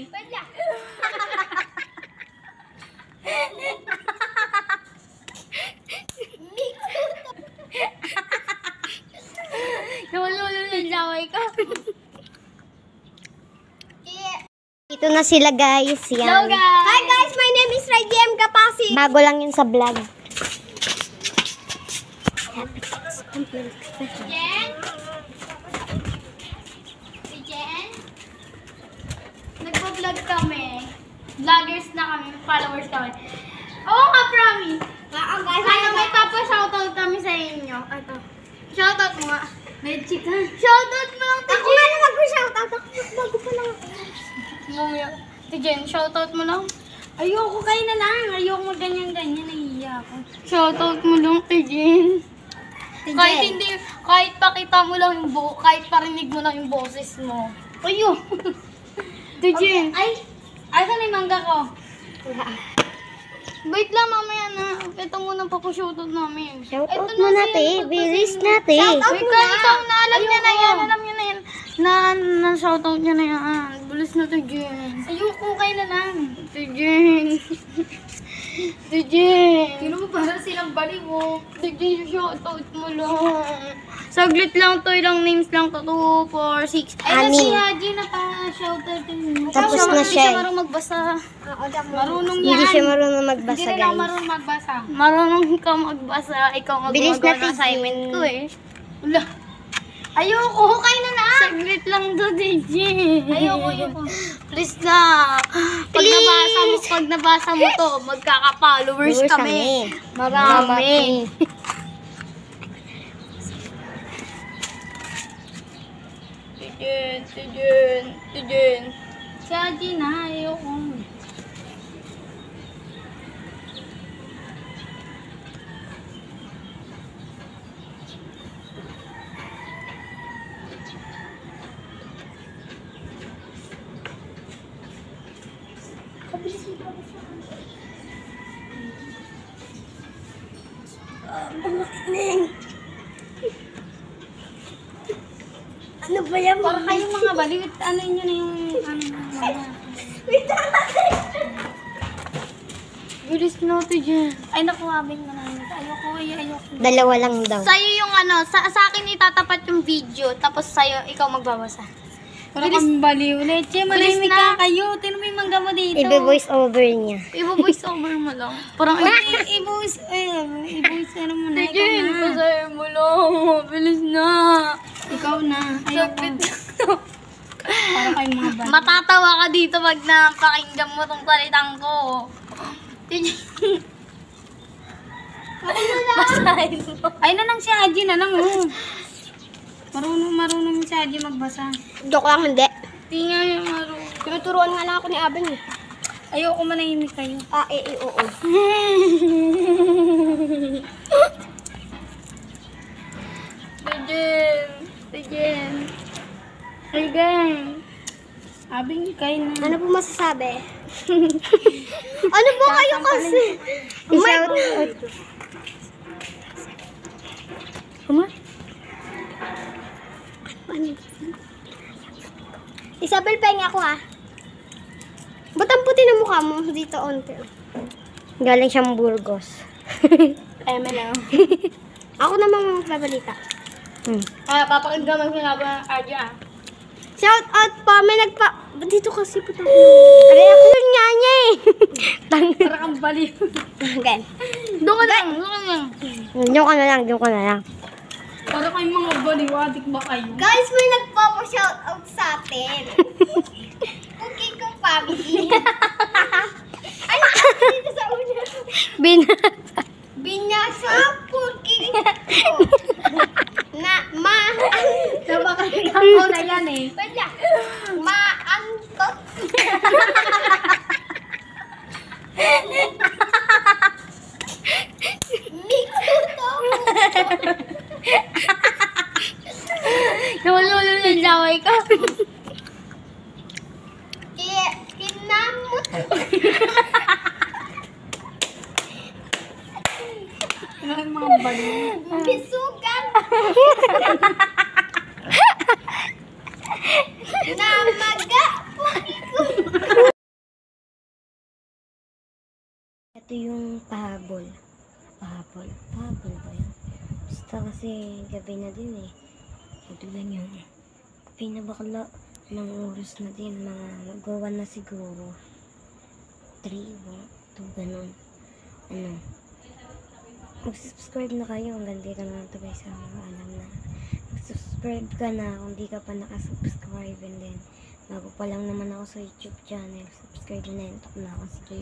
eh. Nawala ng laway ka. Ito na sila guys. Yan. Hello guys! Hi guys, my name is Ray GM Kapasi. Bago lang yun sa vlog. Jen? Si Jen? Nagpa-vlog kami. Vloggers na kami, followers kami. Oo nga, promise. Guys, Sana may papa-shoutout kami sa inyo. Ito. Shoutout mo nga. May chika. Shoutout mo lang, ako nga na mag-shoutout. Bago pa lang ako. Mamaya. Si Jen, shoutout mo lang. Ayoko kayo na lang. Ayoko ganyan-ganyan. Nahihiya ako. Shoutout mo lang, Jen. Kahit pakita mo lang yung kahit parinig mo lang yung boses mo. Ayo. Jen. Ay, Asan na yung mangga ko? Wait lang, mamaya na. Ito muna papushoutout namin. Shoutout mo natin. Bilis natin. Wait ka, ikaw na alam niya na yan. Alam niya na yan. Na-shoutout niya na yan. Bilis na to, Jen. ayoko kayo na lang. To Jen. To Jen. Sino mo para silang baliw? To Jen, shoutout mo lang. Saglit lang to, ilang names lang to. 2, 4, 6. Ani. Si Haji na pa-shoutout din. Tapos na siya. Hindi siya marunong magbasa. Marunong yan. Hindi siya marunong Hindi magbasa rin ako guys. marunong magbasa. Marunong ikaw magbasa. Ikaw ang Bilis gumagawa na, ng assignment Jen. ko eh. Wala. Ayoko kayo na lang. Saglit lang to, DJ. Ayoko. Please na. Pag nabasa mo to, magkaka-followers Followers kami. kami. Marami. Tijen. Si Haji na. Ayoko. Ano ba yan? Para kayong mga baliw. Ano nyo na yung mga... Bilis na, Tijen. Ay, naku, abing na namin. Ayoko. Dalawa lang daw. Sa'yo yung sa akin itatapat yung video, tapos sa'yo, ikaw magbabasa. Para kami baliw. Leche, malimig na. ka kayo. Tino mo yung mangga mo dito. Ibe-voice over niya. Ibo-voice over mo lang. Parang, I-voice ano mo na. Tijen, pasaya mo lang. Bilis na. Ikaw na. Ayoko. Para kayong mga baliw. Matatawa ka dito pag napakinggan mo tong salitang ko. Basahin mo. Ay na lang si Haji na lang. Oh. Marunong si Haji magbasa. Joke lang, hindi. Di nga yung marunong. Tinuturuan nga lang ako ni Abeng eh. Ayoko manahimik kayo. Oo. Tijen. Hey gang. Abing kayo na. Ano po masasabi? Ano po kayo kasi? I-shout out. Kuma? Isabel, pengi ako ah. Ba't ang puti na mukha mo dito onte? Galing siyang Burgos. ML. Ako naman magbabalita. Papakinggan mo sinabi ng Arja. Shout out pa, may ba't dito kasi puto? Aray ako yun nga niya eh. Para kang baliw. Okay. Doon ka lang. Diyon ka na lang. Para kayong mga baliw. Adik ba kayo? Guys, may nagpapa-shout out sa atin. Cookie ko family. Ano dito sa una? Binasa cookie ko. Ako na yan eh. Wala. Maangkot. Mikuto. Nawala ng laway ka. Kinamot. Ano yung mga baliw? Bisugan. Namaga. Cookie ko. ito yung pahabol. Pahabol ba yun? Basta kasi gabi na din eh. Ito lang yung pinabakla ng oras na din. Mga mag-1 na siguro. 3, 2, ganun. Ano? Mag-subscribe na kayo. Hanggang dito na ito guys. Alam na. Mag-subscribe ka na kung di ka pa nakasubscribe. And then, bago pa lang naman ako sa YouTube channel. Subscribe na yun. Top na ako. Sige.